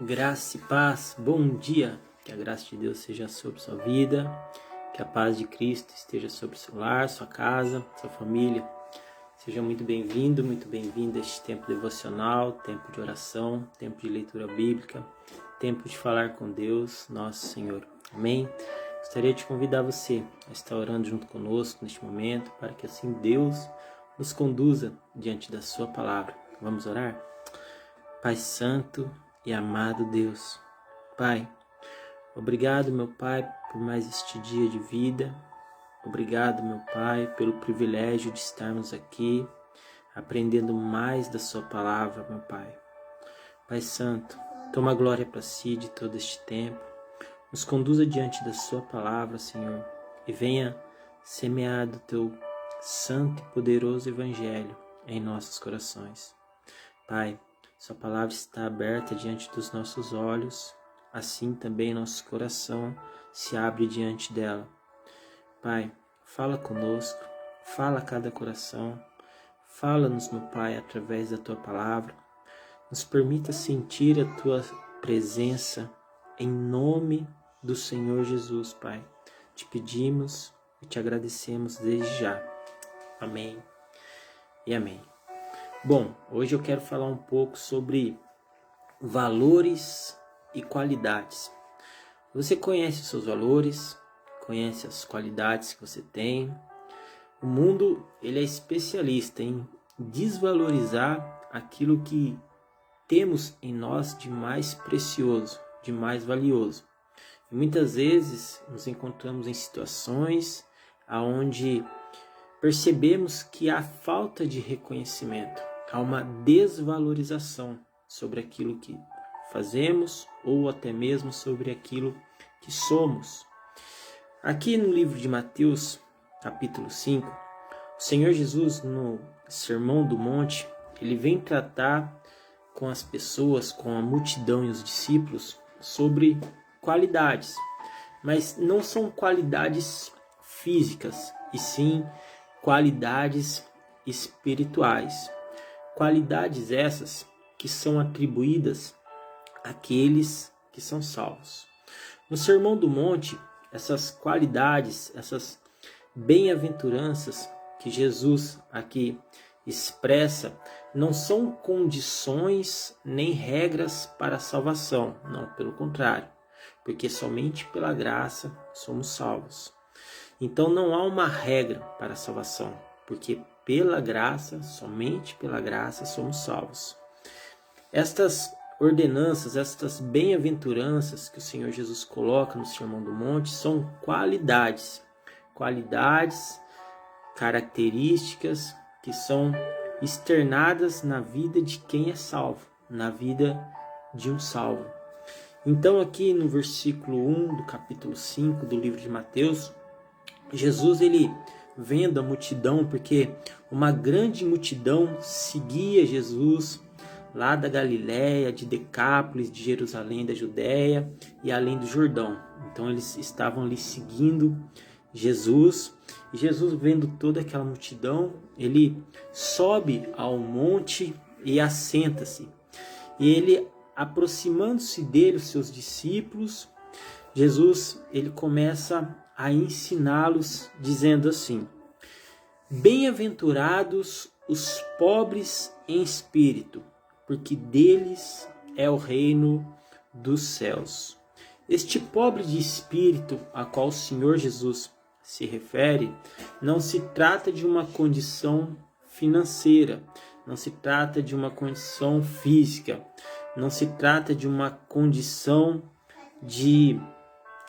Graça e paz, bom dia, que a graça de Deus seja sobre sua vida, que a paz de Cristo esteja sobre seu lar, sua casa, sua família. Seja muito bem-vindo, muito bem-vinda a este tempo devocional, tempo de oração, tempo de leitura bíblica, tempo de falar com Deus, nosso Senhor. Amém? Gostaria de convidar você a estar orando junto conosco neste momento, para que assim Deus nos conduza diante da sua palavra. Vamos orar? Pai Santo e amado Deus, Pai, obrigado, meu Pai, por mais este dia de vida. Obrigado, meu Pai, pelo privilégio de estarmos aqui, aprendendo mais da sua palavra, meu Pai. Pai Santo, toma glória para si de todo este tempo. Nos conduza diante da sua palavra, Senhor, e venha semear do teu santo e poderoso evangelho em nossos corações. Pai, sua palavra está aberta diante dos nossos olhos, assim também nosso coração se abre diante dela. Pai, fala conosco, fala a cada coração, fala-nos, meu Pai, através da tua palavra. Nos permita sentir a tua presença em nome do Senhor Jesus, Pai. Te pedimos e te agradecemos desde já. Amém e amém. Bom, hoje eu quero falar um pouco sobre valores e qualidades. Você conhece os seus valores, conhece as qualidades que você tem. O mundo ele é especialista em desvalorizar aquilo que temos em nós de mais precioso, de mais valioso. E muitas vezes nos encontramos em situações onde percebemos que há falta de reconhecimento, há uma desvalorização sobre aquilo que fazemos ou até mesmo sobre aquilo que somos. Aqui no livro de Mateus, capítulo 5, o Senhor Jesus, no Sermão do Monte, ele vem tratar com as pessoas, com a multidão e os discípulos, sobre qualidades. Mas não são qualidades físicas, e sim qualidades espirituais. Qualidades essas que são atribuídas àqueles que são salvos. No Sermão do Monte, essas qualidades, essas bem-aventuranças que Jesus aqui expressa, não são condições nem regras para a salvação, não, pelo contrário, porque somente pela graça somos salvos. Então não há uma regra para a salvação, porque pela graça, somente pela graça somos salvos. Estas ordenanças, estas bem-aventuranças que o Senhor Jesus coloca no Sermão do Monte são qualidades, características que são externadas na vida de quem é salvo, na vida de um salvo. Então aqui no versículo 1 do capítulo 5 do livro de Mateus, Jesus ele vendo a multidão, porque uma grande multidão seguia Jesus lá da Galiléia, de Decápolis, de Jerusalém, da Judéia e além do Jordão. Então eles estavam ali seguindo Jesus. E Jesus, vendo toda aquela multidão, ele sobe ao monte e assenta-se. E ele, aproximando-se dele, os seus discípulos, Jesus ele começa a ensiná-los, dizendo assim: bem-aventurados os pobres em espírito, porque deles é o reino dos céus. Este pobre de espírito a qual o Senhor Jesus se refere, não se trata de uma condição financeira, não se trata de uma condição física, não se trata de uma condição de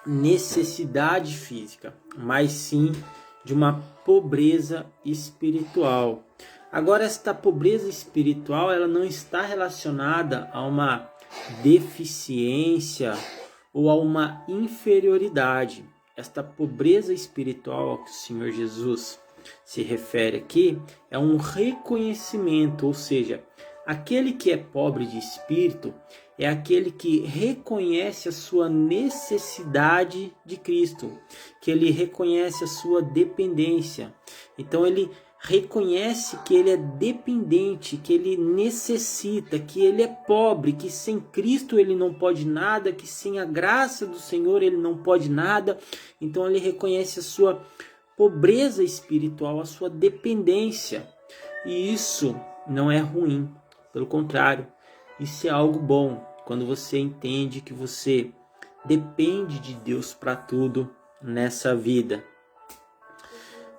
necessidade física, mas sim de uma pobreza espiritual. Agora, esta pobreza espiritual ela não está relacionada a uma deficiência ou a uma inferioridade. Esta pobreza espiritual ao que o Senhor Jesus se refere aqui é um reconhecimento, ou seja, aquele que é pobre de espírito é aquele que reconhece a sua necessidade de Cristo, que ele reconhece a sua dependência. Então ele reconhece que ele é dependente, que ele necessita, que ele é pobre, que sem Cristo ele não pode nada, que sem a graça do Senhor ele não pode nada. Então ele reconhece a sua pobreza espiritual, a sua dependência. E isso não é ruim, pelo contrário, isso é algo bom, quando você entende que você depende de Deus para tudo nessa vida.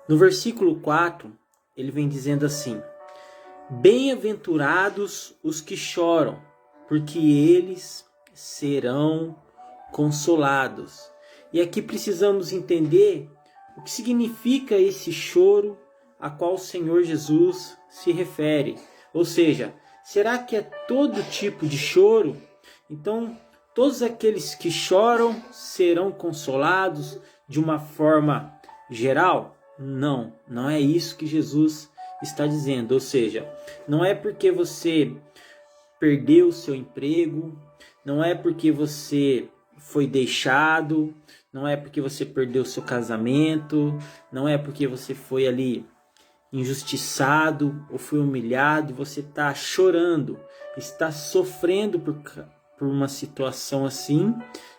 No versículo 4, ele vem dizendo assim: bem-aventurados os que choram, porque eles serão consolados. E aqui precisamos entender o que significa esse choro a qual o Senhor Jesus se refere. Ou seja, será que é todo tipo de choro? Então, todos aqueles que choram serão consolados de uma forma geral? Não, não é isso que Jesus está dizendo. Ou seja, não é porque você perdeu o seu emprego, não é porque você foi deixado, não é porque você perdeu o seu casamento, não é porque você foi ali injustiçado ou foi humilhado, você está chorando, está sofrendo por uma situação assim,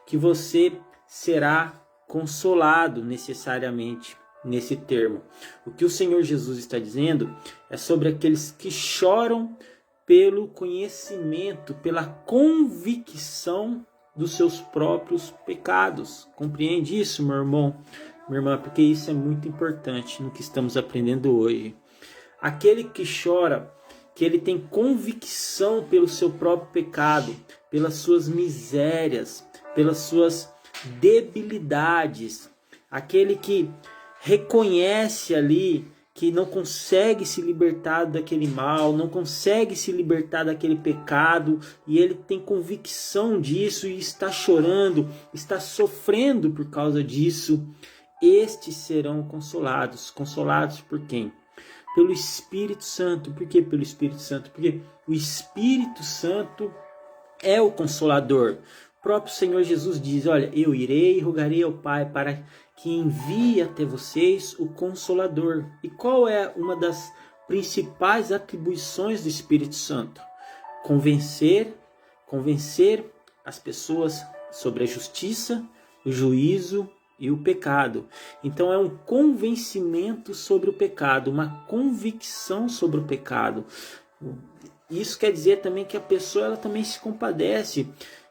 que você será consolado necessariamente nesse termo. O que o Senhor Jesus está dizendo é sobre aqueles que choram pelo conhecimento, pela convicção dos seus próprios pecados. Compreende isso, meu irmão, minha irmã? Porque isso é muito importante no que estamos aprendendo hoje. Aquele que chora, que ele tem convicção pelo seu próprio pecado, pelas suas misérias, pelas suas debilidades. Aquele que reconhece ali que não consegue se libertar daquele mal, não consegue se libertar daquele pecado, e ele tem convicção disso e está chorando, está sofrendo por causa disso. Estes serão consolados. Consolados por quem? Pelo Espírito Santo. Por que pelo Espírito Santo? Porque o Espírito Santo é o Consolador. O próprio Senhor Jesus diz: olha, eu irei e rogarei ao Pai para que envie até vocês o Consolador. E qual é uma das principais atribuições do Espírito Santo? Convencer as pessoas sobre a justiça, o juízo e o pecado. Então é um convencimento sobre o pecado, uma convicção sobre o pecado. Isso quer dizer também que a pessoa ela também se compadece,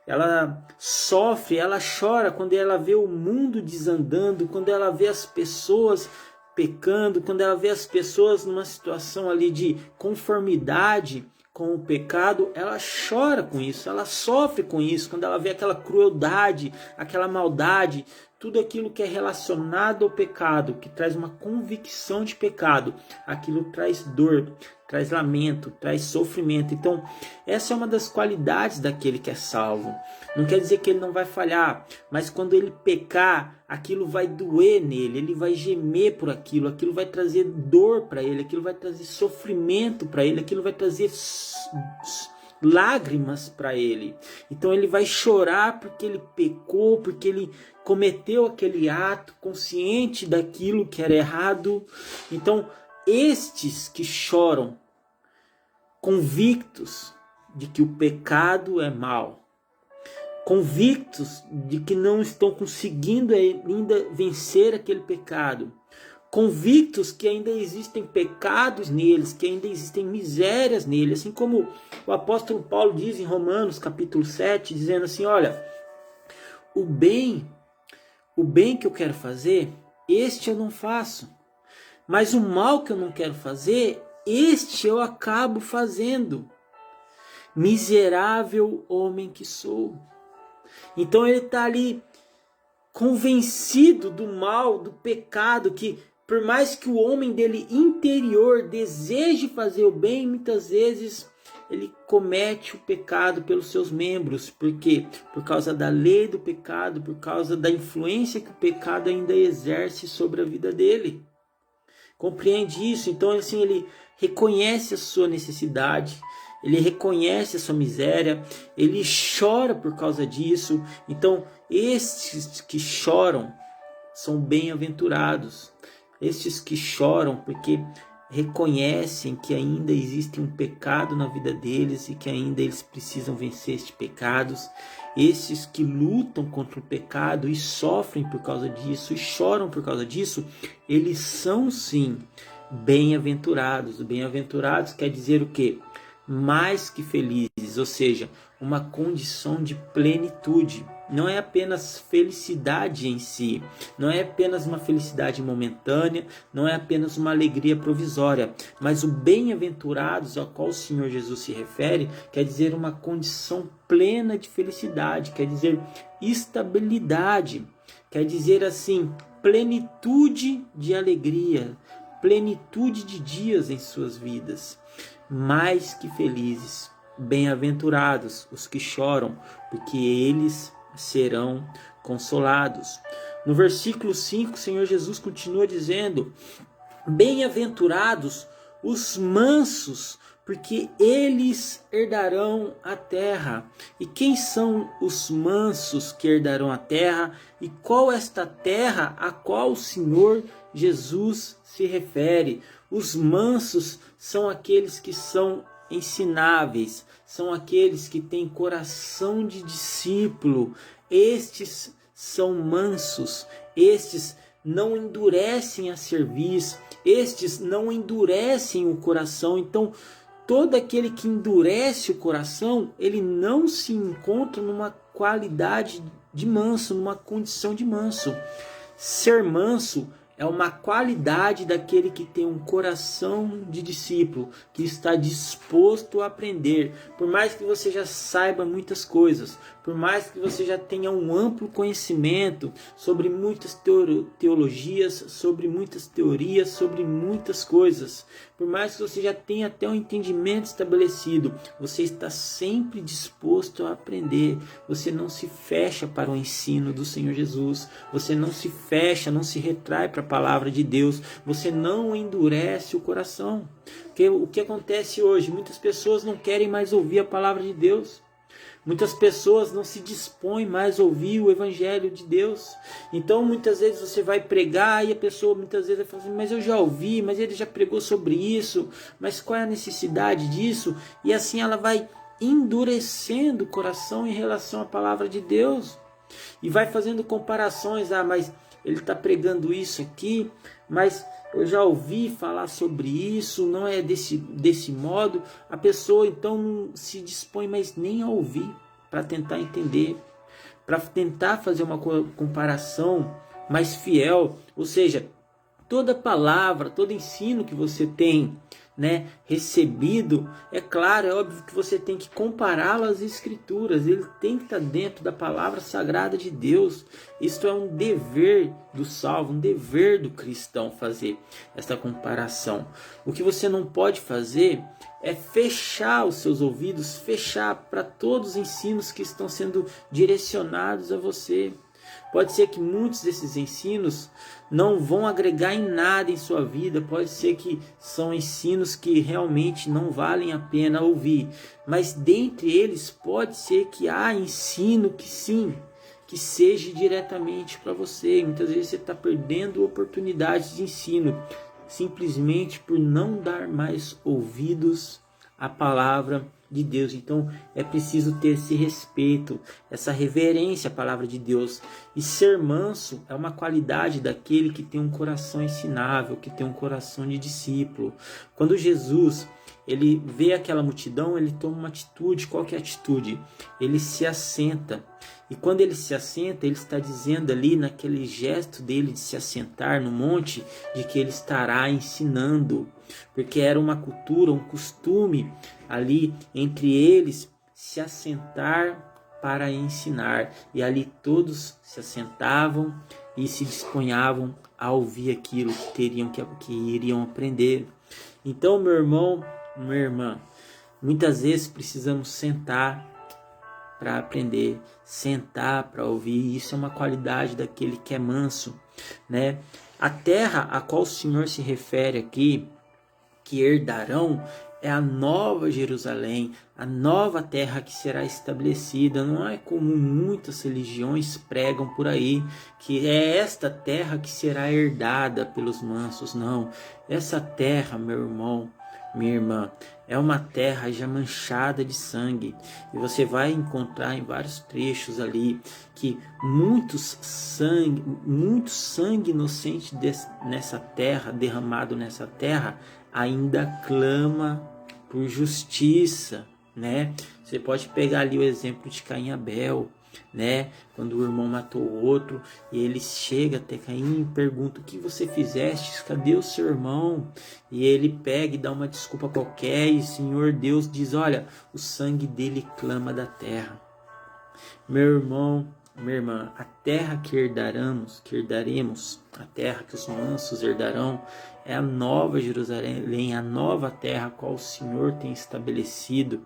ela sofre, ela chora quando ela vê o mundo desandando, quando ela vê as pessoas pecando, quando ela vê as pessoas numa situação ali de conformidade com o pecado, ela chora com isso, ela sofre com isso, quando ela vê aquela crueldade, aquela maldade, tudo aquilo que é relacionado ao pecado, que traz uma convicção de pecado, aquilo traz dor, traz lamento, traz sofrimento. Então, essa é uma das qualidades daquele que é salvo. Não quer dizer que ele não vai falhar, mas quando ele pecar, aquilo vai doer nele, ele vai gemer por aquilo, aquilo vai trazer dor para ele, aquilo vai trazer sofrimento para ele, aquilo vai trazer lágrimas para ele. Então ele vai chorar porque ele pecou, porque ele cometeu aquele ato consciente daquilo que era errado. Então estes que choram convictos de que o pecado é mal, convictos de que não estão conseguindo ainda vencer aquele pecado, convictos que ainda existem pecados neles, que ainda existem misérias neles, assim como o apóstolo Paulo diz em Romanos capítulo 7, dizendo assim: olha, o bem que eu quero fazer, este eu não faço, mas o mal que eu não quero fazer, este eu acabo fazendo. Miserável homem que sou. Então ele está ali convencido do mal, do pecado, que por mais que o homem dele interior deseje fazer o bem, muitas vezes ele comete o pecado pelos seus membros. Por quê? Por causa da lei do pecado, por causa da influência que o pecado ainda exerce sobre a vida dele. Compreende isso? Então assim, ele reconhece a sua necessidade, ele reconhece a sua miséria, ele chora por causa disso. Então estes que choram são bem-aventurados. Estes que choram porque reconhecem que ainda existe um pecado na vida deles e que ainda eles precisam vencer estes pecados. Esses que lutam contra o pecado e sofrem por causa disso e choram por causa disso, eles são sim bem-aventurados. Bem-aventurados quer dizer o quê? Mais que felizes, ou seja, uma condição de plenitude. Não é apenas felicidade em si, não é apenas uma felicidade momentânea, não é apenas uma alegria provisória, mas o bem-aventurados ao qual o Senhor Jesus se refere, quer dizer uma condição plena de felicidade, quer dizer estabilidade, quer dizer assim, plenitude de alegria, plenitude de dias em suas vidas. Mais que felizes, bem-aventurados os que choram, porque eles serão consolados. No versículo 5, o Senhor Jesus continua dizendo: bem-aventurados os mansos, porque eles herdarão a terra. E quem são os mansos que herdarão a terra? E qual esta terra a qual o Senhor Jesus se refere? Os mansos são aqueles que são ensináveis, são aqueles que têm coração de discípulo. Estes são mansos, estes não endurecem a cerviz, estes não endurecem o coração. Então, todo aquele que endurece o coração, ele não se encontra numa qualidade de manso, numa condição de manso. Ser manso é uma qualidade daquele que tem um coração de discípulo, que está disposto a aprender. Por mais que você já saiba muitas coisas, por mais que você já tenha um amplo conhecimento sobre muitas teologias, sobre muitas teorias, sobre muitas coisas, por mais que você já tenha até um entendimento estabelecido, você está sempre disposto a aprender. Você não se fecha para o ensino do Senhor Jesus, você não se fecha, não se retrai para a palavra de Deus, você não endurece o coração. Porque o que acontece hoje? Muitas pessoas não querem mais ouvir a palavra de Deus. Muitas pessoas não se dispõem mais a ouvir o Evangelho de Deus. Então muitas vezes você vai pregar e a pessoa muitas vezes vai falar assim: mas eu já ouvi, mas ele já pregou sobre isso, mas qual é a necessidade disso? E assim ela vai endurecendo o coração em relação à palavra de Deus. E vai fazendo comparações: mas ele está pregando isso aqui, mas eu já ouvi falar sobre isso, não é desse modo. A pessoa então não se dispõe mais nem a ouvir, para tentar entender, para tentar fazer uma comparação mais fiel. Ou seja, toda palavra, todo ensino que você tem recebido, é claro, é óbvio que você tem que compará-lo às Escrituras. Ele tem que estar dentro da palavra sagrada de Deus. Isto é um dever do salvo, um dever do cristão fazer essa comparação. O que você não pode fazer é fechar os seus ouvidos, fechar para todos os ensinos que estão sendo direcionados a você. Pode ser que muitos desses ensinos não vão agregar em nada em sua vida. Pode ser que são ensinos que realmente não valem a pena ouvir. Mas dentre eles pode ser que há ensino que sim, que seja diretamente para você. Muitas vezes você está perdendo oportunidades de ensino simplesmente por não dar mais ouvidos à palavra de Deus. Então é preciso ter esse respeito, essa reverência à palavra de Deus. E ser manso é uma qualidade daquele que tem um coração ensinável, que tem um coração de discípulo. Quando Jesus ele vê aquela multidão, ele toma uma atitude. Qual que é a atitude? Ele se assenta. E quando ele se assenta, ele está dizendo ali, naquele gesto dele de se assentar no monte, de que ele estará ensinando. Porque era uma cultura, um costume ali entre eles se assentar para ensinar. E ali todos se assentavam e se disponhavam a ouvir aquilo que iriam aprender. Então, meu irmão, minha irmã, muitas vezes precisamos sentar para aprender, sentar para ouvir. Isso é uma qualidade daquele que é manso, A terra a qual o Senhor se refere aqui, que herdarão, é a nova Jerusalém, a nova terra que será estabelecida. Não é como muitas religiões pregam por aí, que é esta terra que será herdada pelos mansos. Não, essa terra, meu irmão, minha irmã, é uma terra já manchada de sangue. E você vai encontrar em vários trechos ali que muito sangue inocente nessa terra, derramado nessa terra, ainda clama por justiça, né? Você pode pegar ali o exemplo de Caim e Abel, né? Quando o irmão matou o outro e ele chega até Caim e pergunta: o que você fizeste? Cadê o seu irmão? E ele pega e dá uma desculpa qualquer e o Senhor Deus diz: olha, o sangue dele clama da terra. Meu irmão, minha irmã, a terra que herdaremos, a terra que os mansos herdarão, é a nova Jerusalém, a nova terra a qual o Senhor tem estabelecido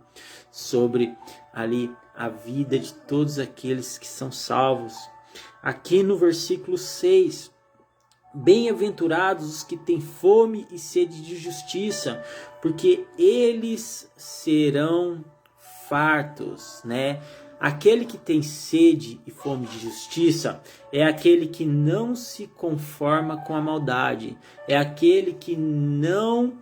sobre ali a vida de todos aqueles que são salvos. Aqui no versículo 6, bem-aventurados os que têm fome e sede de justiça, porque eles serão fartos, né? Aquele que tem sede e fome de justiça é aquele que não se conforma com a maldade, é aquele que não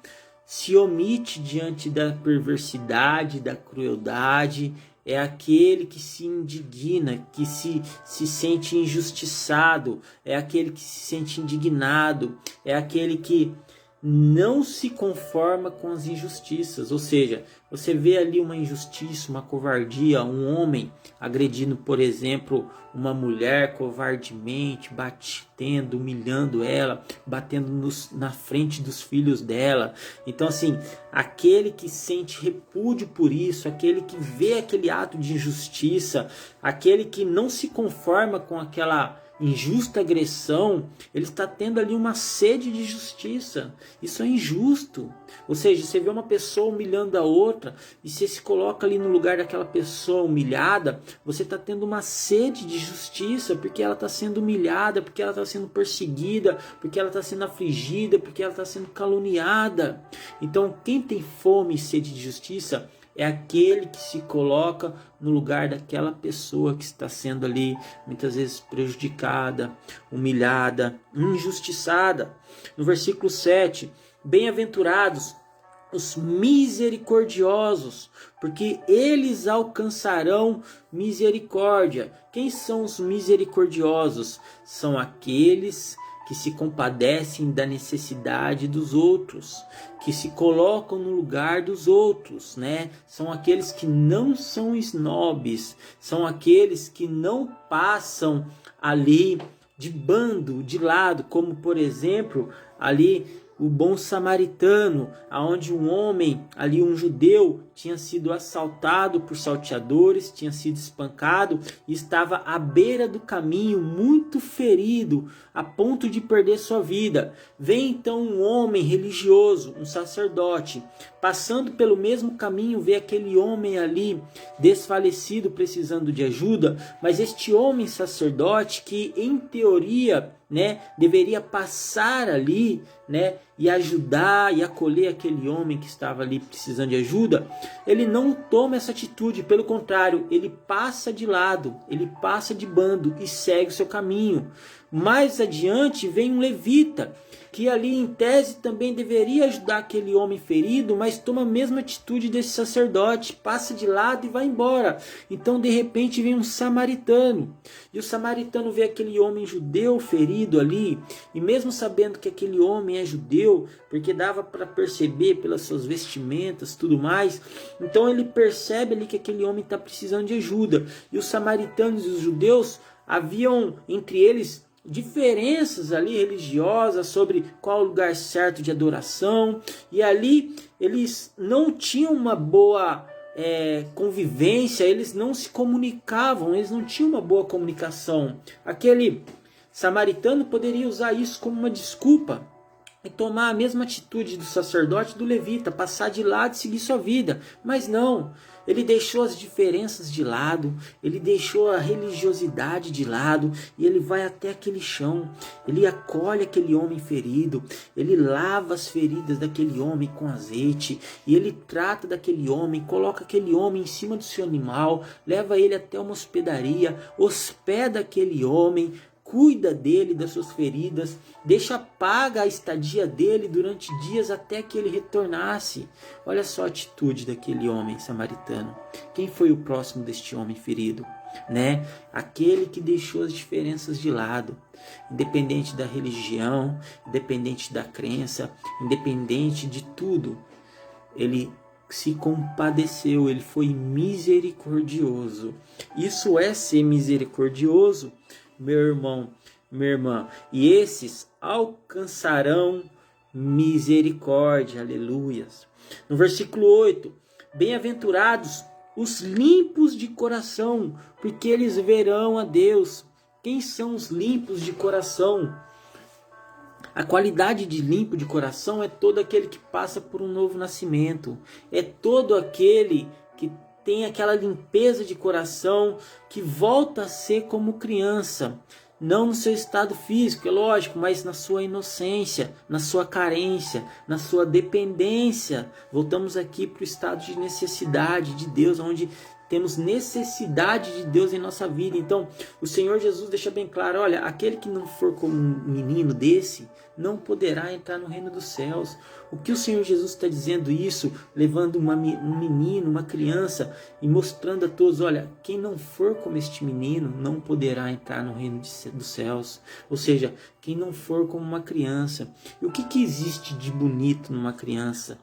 se omite diante da perversidade, da crueldade, é aquele que se indigna, que se sente injustiçado, é aquele que se sente indignado, é aquele que não se conforma com as injustiças. Ou seja, você vê ali uma injustiça, uma covardia, um homem agredindo, por exemplo, uma mulher covardemente, batendo, humilhando ela, batendo na frente dos filhos dela. Então assim, aquele que sente repúdio por isso, aquele que vê aquele ato de injustiça, aquele que não se conforma com aquela injusta agressão, ele está tendo ali uma sede de justiça. Isso é injusto. Ou seja, você vê uma pessoa humilhando a outra e você se coloca ali no lugar daquela pessoa humilhada, você está tendo uma sede de justiça, porque ela está sendo humilhada, porque ela está sendo perseguida, porque ela está sendo afligida, porque ela está sendo caluniada. Então, quem tem fome e sede de justiça é aquele que se coloca no lugar daquela pessoa que está sendo ali muitas vezes prejudicada, humilhada, injustiçada. No versículo 7, bem-aventurados os misericordiosos, porque eles alcançarão misericórdia. Quem são os misericordiosos? São aqueles que se compadecem da necessidade dos outros, que se colocam no lugar dos outros, né? São aqueles que não são snobs, são aqueles que não passam ali de bando, de lado, como por exemplo, ali o bom samaritano, aonde um homem, ali um judeu, tinha sido assaltado por salteadores, tinha sido espancado e estava à beira do caminho, muito ferido, a ponto de perder sua vida. Vem então um homem religioso, um sacerdote, passando pelo mesmo caminho, vê aquele homem ali desfalecido, precisando de ajuda, mas este homem sacerdote, que em teoria, né, deveria passar ali, né, e ajudar e acolher aquele homem que estava ali precisando de ajuda, ele não toma essa atitude, pelo contrário, ele passa de lado, ele passa de bando e segue o seu caminho. Mais adiante vem um levita, que ali em tese também deveria ajudar aquele homem ferido, mas toma a mesma atitude desse sacerdote, passa de lado e vai embora. Então de repente vem um samaritano, e o samaritano vê aquele homem judeu ferido ali, e mesmo sabendo que aquele homem é judeu, porque dava para perceber pelas suas vestimentas, tudo mais, então ele percebe ali que aquele homem está precisando de ajuda, e os samaritanos e os judeus haviam entre eles diferenças ali religiosas sobre qual o lugar certo de adoração, e ali eles não tinham uma boa convivência, eles não se comunicavam, eles não tinham uma boa comunicação. Aquele samaritano poderia usar isso como uma desculpa. e tomar a mesma atitude do sacerdote e do levita, passar de lado e seguir sua vida. Mas não, ele deixou as diferenças de lado, ele deixou a religiosidade de lado e ele vai até aquele chão, ele acolhe aquele homem ferido, ele lava as feridas daquele homem com azeite e ele trata daquele homem, coloca aquele homem em cima do seu animal, leva ele até uma hospedaria, hospeda aquele homem, cuida dele, das suas feridas, paga a estadia dele durante dias até que ele retornasse. Olha só a atitude daquele homem samaritano. Quem foi o próximo deste homem ferido? Né? Aquele que deixou as diferenças de lado, independente da religião, independente da crença, independente de tudo. Ele se compadeceu, ele foi misericordioso. Isso é ser misericordioso, meu irmão, minha irmã, e esses alcançarão misericórdia, aleluias. No versículo 8, bem-aventurados os limpos de coração, porque eles verão a Deus. Quem são os limpos de coração? A qualidade de limpo de coração é todo aquele que passa por um novo nascimento, é todo aquele que tem aquela limpeza de coração, que volta a ser como criança, não no seu estado físico, é lógico, mas na sua inocência, na sua carência, na sua dependência. Voltamos aqui para o estado de necessidade de Deus, onde temos necessidade de Deus em nossa vida. Então, o Senhor Jesus deixa bem claro, olha, aquele que não for como um menino desse, não poderá entrar no reino dos céus. O que o Senhor Jesus está dizendo isso? Levando um menino, uma criança e mostrando a todos, olha, quem não for como este menino, não poderá entrar no reino dos céus. Ou seja, quem não for como uma criança. E o que existe de bonito numa criança?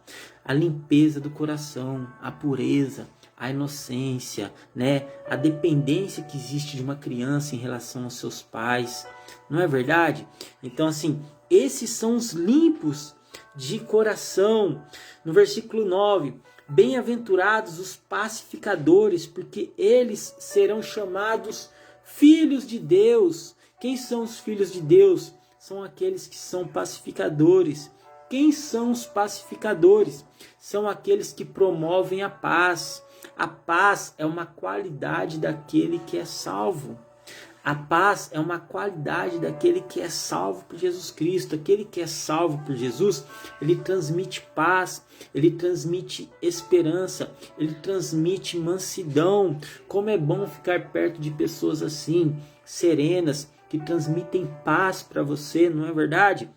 A limpeza do coração, a pureza, a inocência, né? A dependência que existe de uma criança em relação aos seus pais, não é verdade? Então, assim, esses são os limpos de coração. No versículo 9, bem-aventurados os pacificadores, porque eles serão chamados filhos de Deus. Quem são os filhos de Deus? São aqueles que são pacificadores. Quem são os pacificadores? São aqueles que promovem a paz. A paz é uma qualidade daquele que é salvo. A paz é uma qualidade daquele que é salvo por Jesus Cristo. Aquele que é salvo por Jesus, ele transmite paz, ele transmite esperança, ele transmite mansidão. Como é bom ficar perto de pessoas assim, serenas, que transmitem paz para você, não é verdade?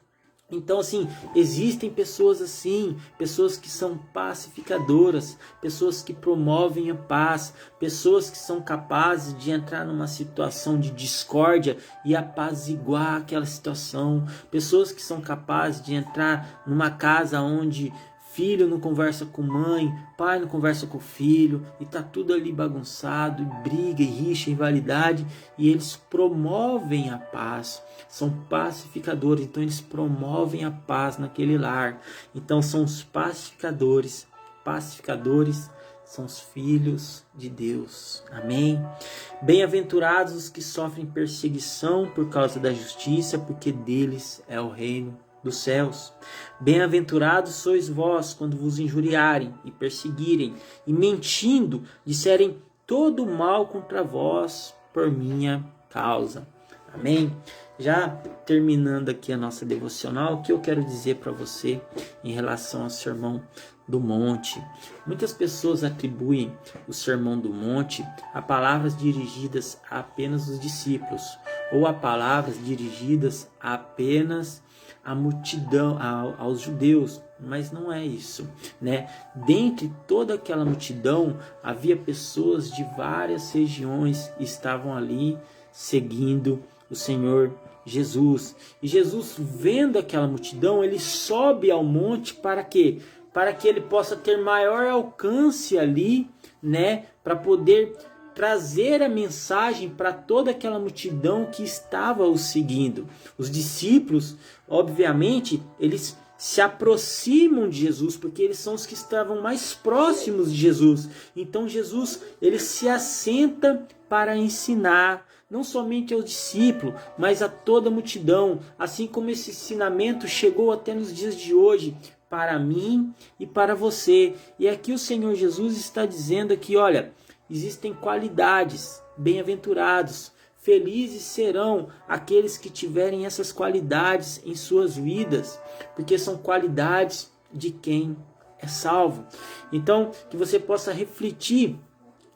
Então, assim, existem pessoas assim, pessoas que são pacificadoras, pessoas que promovem a paz, pessoas que são capazes de entrar numa situação de discórdia e apaziguar aquela situação, pessoas que são capazes de entrar numa casa onde filho não conversa com mãe, pai não conversa com filho, e tá tudo ali bagunçado, e briga, e rixa, e rivalidade, e eles promovem a paz, são pacificadores, então eles promovem a paz naquele lar. Então são os pacificadores são os filhos de Deus, amém? Bem-aventurados os que sofrem perseguição por causa da justiça, porque deles é o reino dos céus. Bem-aventurados sois vós quando vos injuriarem e perseguirem e mentindo disserem todo mal contra vós por minha causa. Amém? Já terminando aqui a nossa devocional, o que eu quero dizer para você em relação ao Sermão do Monte. Muitas pessoas atribuem o Sermão do Monte a palavras dirigidas a apenas os discípulos ou a palavras dirigidas apenas a multidão, aos judeus, mas não é isso, né? Dentre toda aquela multidão havia pessoas de várias regiões que estavam ali seguindo o Senhor Jesus. E Jesus, vendo aquela multidão, ele sobe ao monte para quê? Para que ele possa ter maior alcance ali, né? Para poder trazer a mensagem para toda aquela multidão que estava o seguindo. Os discípulos, obviamente, eles se aproximam de Jesus, porque eles são os que estavam mais próximos de Jesus. Então Jesus, ele se assenta para ensinar, não somente ao discípulo, mas a toda a multidão, assim como esse ensinamento chegou até nos dias de hoje, para mim e para você. E aqui o Senhor Jesus está dizendo aqui, olha, existem qualidades, bem-aventurados, felizes serão aqueles que tiverem essas qualidades em suas vidas, porque são qualidades de quem é salvo. Então, que você possa refletir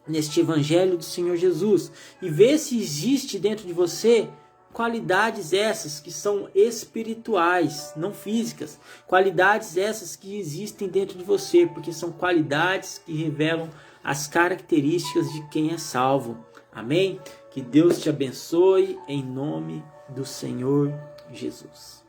neste evangelho do Senhor Jesus e ver se existe dentro de você qualidades essas que são espirituais, não físicas. Qualidades essas que existem dentro de você, porque são qualidades que revelam as características de quem é salvo. Amém? Que Deus te abençoe em nome do Senhor Jesus.